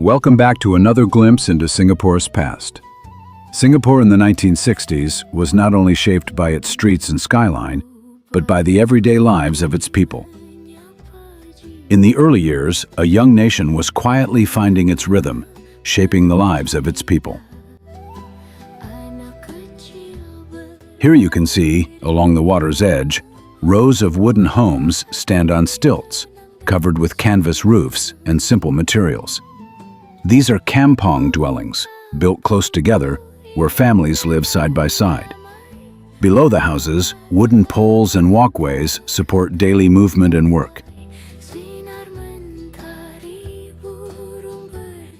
Welcome back to another glimpse into Singapore's past. Singapore in the 1960s was not only shaped by its streets and skyline, but by the everyday lives of its people. In the early years, a young nation was quietly finding its rhythm, shaping the lives of its people. Here you can see, along the water's edge, rows of wooden homes stand on stilts, covered with canvas roofs and simple materials. These are Kampong dwellings, built close together, where families live side by side. Below the houses, wooden poles and walkways support daily movement and work.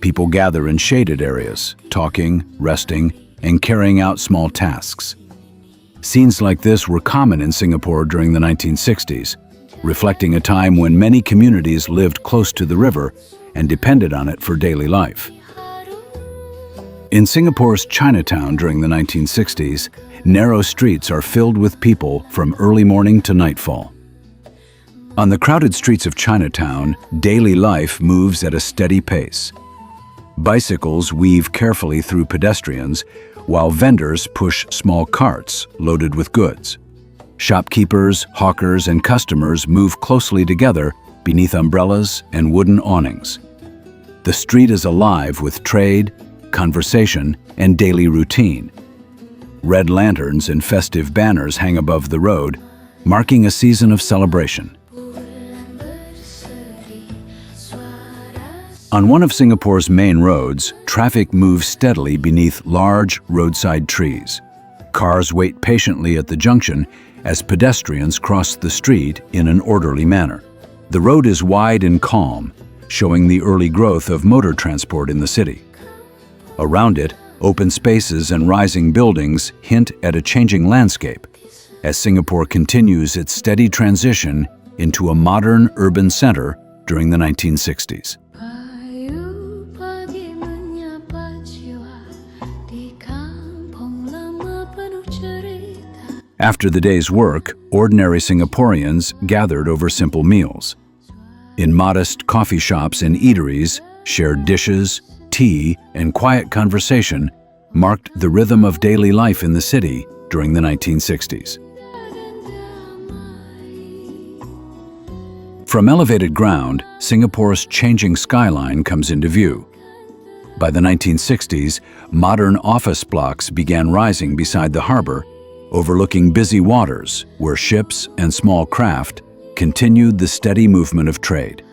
People gather in shaded areas, talking, resting, and carrying out small tasks. Scenes like this were common in Singapore during the 1960s, reflecting a time when many communities lived close to the river and depended on it for daily life. In Singapore's Chinatown during the 1960s, narrow streets are filled with people from early morning to nightfall. On the crowded streets of Chinatown, daily life moves at a steady pace. Bicycles weave carefully through pedestrians, while vendors push small carts loaded with goods. Shopkeepers, hawkers, and customers move closely together beneath umbrellas and wooden awnings. The street is alive with trade, conversation, and daily routine. Red lanterns and festive banners hang above the road, marking a season of celebration. On one of Singapore's main roads, traffic moves steadily beneath large roadside trees. Cars wait patiently at the junction as pedestrians cross the street in an orderly manner. The road is wide and calm, showing the early growth of motor transport in the city. Around it, open spaces and rising buildings hint at a changing landscape as Singapore continues its steady transition into a modern urban center during the 1960s. After the day's work, ordinary Singaporeans gathered over simple meals. In modest coffee shops and eateries, shared dishes, tea, and quiet conversation marked the rhythm of daily life in the city during the 1960s. From elevated ground, Singapore's changing skyline comes into view. By the 1960s, modern office blocks began rising beside the harbor, overlooking busy waters where ships and small craft continued the steady movement of trade.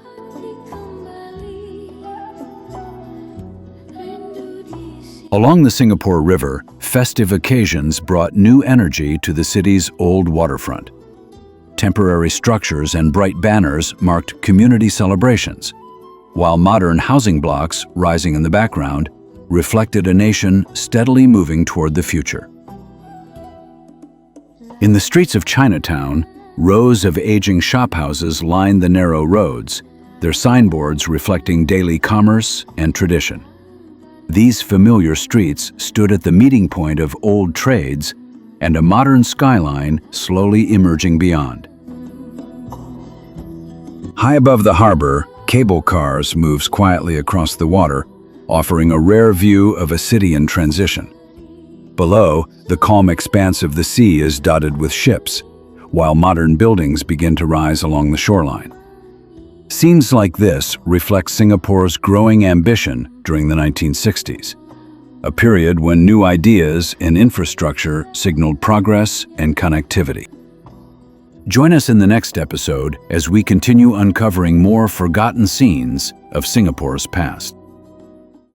Along the Singapore River, festive occasions brought new energy to the city's old waterfront. Temporary structures and bright banners marked community celebrations, while modern housing blocks rising in the background reflected a nation steadily moving toward the future. In the streets of Chinatown, rows of aging shophouses line the narrow roads, their signboards reflecting daily commerce and tradition. These familiar streets stood at the meeting point of old trades and a modern skyline slowly emerging beyond. High above the harbor, cable cars moves quietly across the water, offering a rare view of a city in transition. Below, the calm expanse of the sea is dotted with ships, while modern buildings begin to rise along the shoreline. Scenes like this reflect Singapore's growing ambition during the 1960s, a period when new ideas and infrastructure signaled progress and connectivity. Join us in the next episode as we continue uncovering more forgotten scenes of Singapore's past.